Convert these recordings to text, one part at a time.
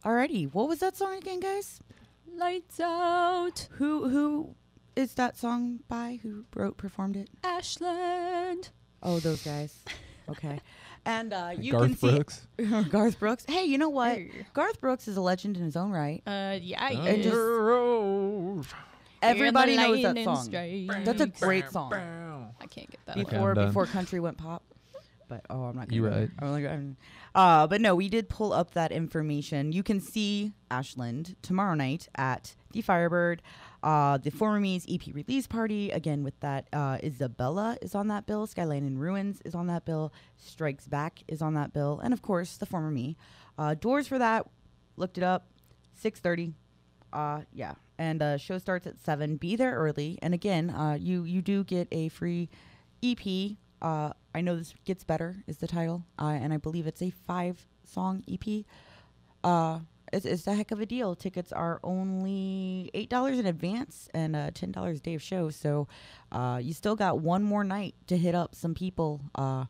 Alrighty. What was that song again, guys? Lights Out. Who is that song by? Who performed it? Ashland. Oh, those guys. Okay. And you Garth can Brooks. see Garth Brooks. Hey, you know what? Hey. Garth Brooks is a legend in his own right. Yeah, Oh. yeah. Everybody knows that lightning song. strikes. That's a great song. I can't get that one. Okay, I'm done. Before country went pop. But I'm not gonna You're go right. there. But no, we did pull up that information. You can see Ashland tomorrow night at the Firebird. The Former Me's EP release party, again with that, Isabella is on that bill, Skyline in Ruins is on that bill, Strikes Back is on that bill, and of course, the Former Me. Doors for that, looked it up, 6:30. Yeah, and show starts at 7. Be there early, and again, you do get a free EP. I know this gets better is the title, and I believe it's a 5-song EP. It's a heck of a deal. Tickets are only $8 in advance and $10 a day of show. So you still got one more night to hit up some people. I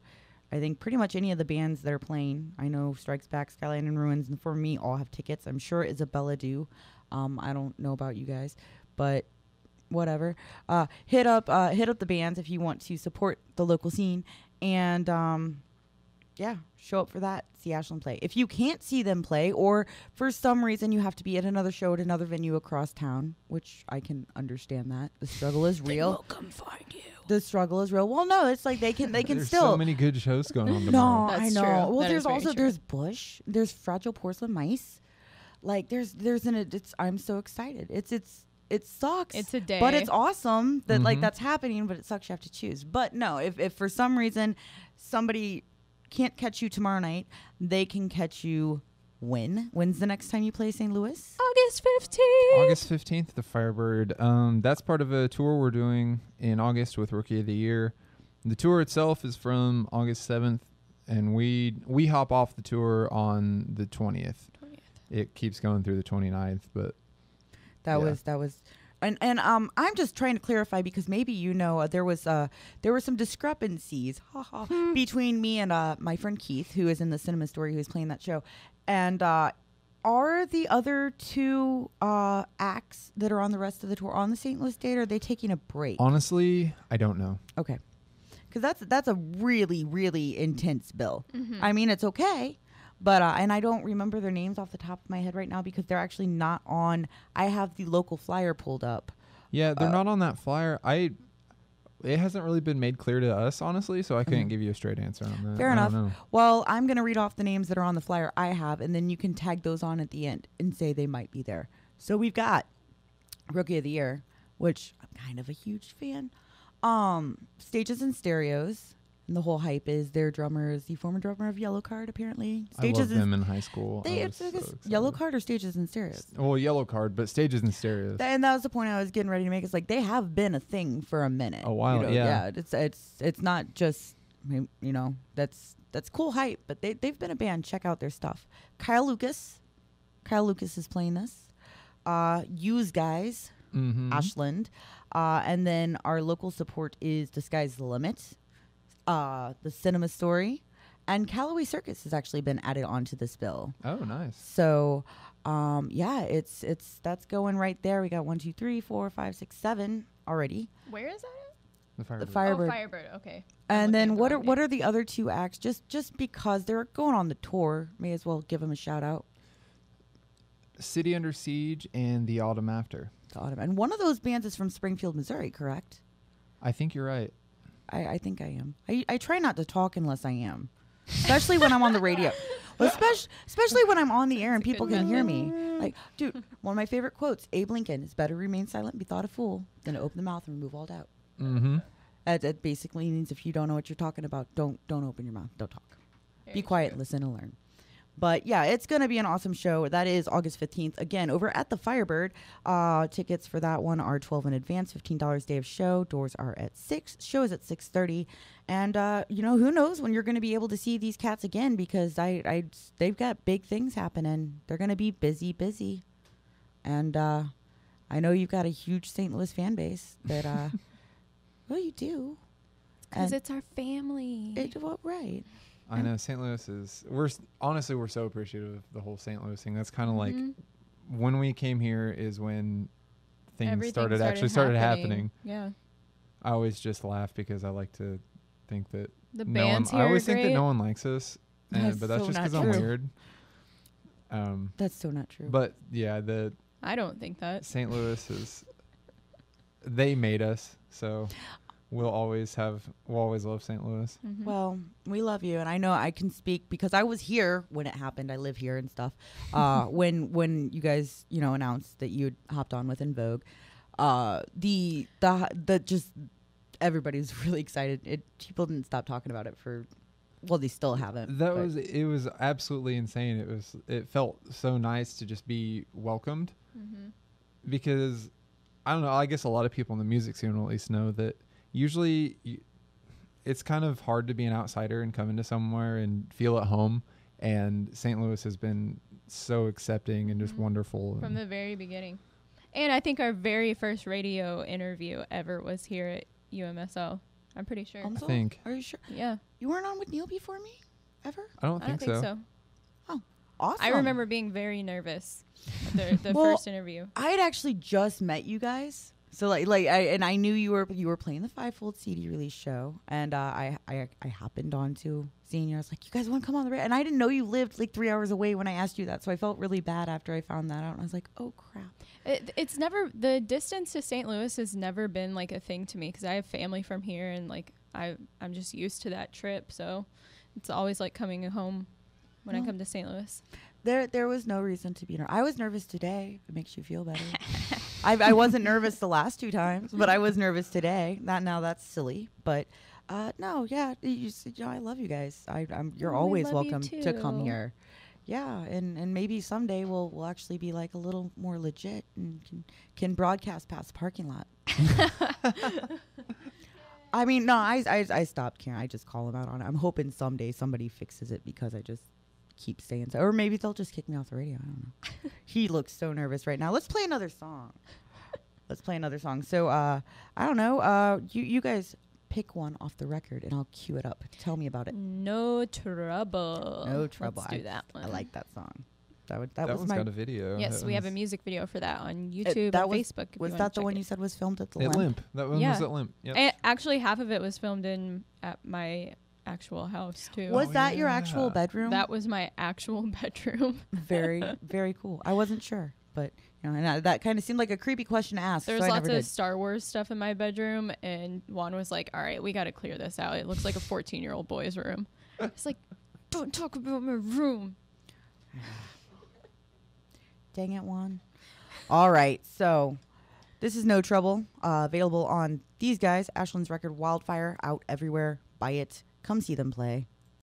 think pretty much any of the bands that are playing. I know Strikes Back, Skyline and Ruins, and For Me all have tickets. I'm sure Isabella do. I don't know about you guys, but whatever. Hit up the bands if you want to support the local scene, and yeah, show up for that. See Ashland play. If you can't see them play, or for some reason you have to be at another show at another venue across town, which I can understand that the struggle is real. They will come find you. The struggle is real. Well, no, it's like they can There's still. so many good shows going on No, tomorrow. I That's know. true. Well, That there's is very also true. there's Bush. There's Fragile Porcelain Mice. Like there's I'm so excited. It sucks. It's a day. But it's awesome that like Mhm. that's happening, but it sucks you have to choose. But no, if for some reason somebody can't catch you tomorrow night, they can catch you when? When's the next time you play St. Louis? August 15th. August 15th, the Firebird. That's part of a tour we're doing in August with Rookie of the Year. The tour itself is from August 7th, and we hop off the tour on the 20th. It keeps going through the 29th, but That Yeah. was and I'm just trying to clarify because maybe there were some discrepancies between me and my friend Keith, who is in the Cinema Story, who is playing that show. And are the other two acts that are on the rest of the tour on the St. Louis date, or are they taking a break? honestly, I don't know. Okay. Because that's a really, really intense bill. I mean, it's okay. But, and I don't remember their names off the top of my head right now because they're actually not on. I have the local flyer pulled up. Yeah, they're not on that flyer. It hasn't really been made clear to us, honestly, so I couldn't give you a straight answer on that. Fair I don't enough. know. Well, I'm going to read off the names that are on the flyer I have, and then you can tag those on at the end and say they might be there. So we've got Rookie of the Year, which I'm kind of a huge fan. Stages and Stereos. And the whole hype is their drummer is the former drummer of Yellow Card, apparently. I loved them in high school. It's Yellow Card or Stages and Stereos? Well, Yellow Card, but Stages and Stereos. And that was the point I was getting ready to make. It's like they have been a thing for a minute. A while, yeah. It's not just, that's cool hype, but they've been a band. Check out their stuff. Kyle Lucas is playing this. Use Guys, Ashland, and then our local support is The Sky's the Limit, the Cinema Story, and Callaway Circus has actually been added onto this bill. Oh, nice. So, yeah, that's going right there. We got 1, 2, 3, 4, 5, 6, 7 already. Where is that at? The Firebird. The Firebird. Oh, Firebird. Okay. And then what are the other two acts? Just because they're going on the tour, may as well give them a shout out. City Under Siege and The Autumn After. To Autumn. And one of those bands is from Springfield, Missouri, correct? I think you're right. I think I am. I try not to talk unless I am, especially when I'm on the radio. Well, especially when I'm on the air and people can hear me. Like, dude, one of my favorite quotes: Abe Lincoln, "It's better to remain silent and be thought a fool than to open the mouth and remove all doubt." Mm-hmm. That basically means if you don't know what you're talking about, don't open your mouth. Don't talk. Be quiet, listen, and learn. But yeah, it's going to be an awesome show. That is August 15th. Again, over at the Firebird. Tickets for that one are $12 in advance, $15 day of show. Doors are at 6. Show is at 6:30. And, who knows when you're going to be able to see these cats again, because they've got big things happening. They're going to be busy. And I know you've got a huge St. Louis fan base that, well, you do. Because it's our family. Well, right. I know St. Louis is. Honestly, we're so appreciative of the whole St. Louis thing. That's kind of like when we came here is when things Everything started happening. Yeah. I always just laugh because I like to think that The no one. bands here I always are think that great. no one likes us, That's but that's so just not because I'm true. weird. That's so not true. But yeah, the I don't think that. St. Louis is. They made us, so we'll always love St. Louis. Mhm. Well, we love you, and I know I can speak because I was here when it happened. I live here and stuff. When you guys announced that you hopped on with In Vogue, the just everybody was really excited. People didn't stop talking about it for. Well, they still haven't. It was absolutely insane. It felt so nice to just be welcomed because I don't know. I guess a lot of people in the music scene will at least know that usually it's kind of hard to be an outsider and come into somewhere and feel at home. And St. Louis has been so accepting and just wonderful. From the very beginning. And I think our very first radio interview ever was here at UMSL. I'm pretty sure. Also, I think. Are you sure? Yeah. You weren't on with Neil before me, ever? I don't I don't think think so. so. Awesome. I remember being very nervous at the Well, first interview. I had actually just met you guys, so I knew you were playing the Fivefold CD release show, and I happened on to seeing you. I was like, you guys want to come on the radio? And I didn't know you lived like 3 hours away when I asked you that, so I felt really bad after I found that out. And I was like, oh crap. It's never, the distance to St. Louis has never been like a thing to me because I have family from here and like I'm just used to that trip. So it's always like coming home when I come to St. Louis. There was no reason to be nervous. I was nervous today. If it makes you feel better. I wasn't nervous the last 2 times, but I was nervous today. That's silly. But no, yeah, I love you guys. You're Oh, we always love you welcome to come too. here. Yeah, and maybe someday we'll actually be like a little more legit and can broadcast past the parking lot. I mean, no, I stopped caring. I just call them out on it. I'm hoping someday somebody fixes it because I just keep saying so. Or maybe they'll just kick me off the radio. I don't know. He looks so nervous right now. Let's play another song. So, I don't know. You guys pick one off the record and I'll cue it up. Tell me about it. No trouble. No trouble. Let's do that one. I like that song. That was one's my. got a video. Yes, That we have a one's- music video for that on YouTube that and was- Facebook. if Was you wanna that the check one it. you said was filmed at the At Limp? Limp. That one Yeah. was at Limp. Yep. And actually, half of it was filmed at my actual house too. Was Oh, that your actual yeah. bedroom? That was my actual bedroom. very, very cool. I wasn't sure, but and that kind of seemed like a creepy question to ask. There's so I lots never of did. Star Wars stuff in my bedroom, and Juan was like, "All right, we got to clear this out. It looks like a 14-year-old boy's room." It's like, "Don't talk about my room." Dang it, Juan. All right, so this is No Trouble, available on these guys, Ashland's record Wildfire, out everywhere. Buy it. Come see them play.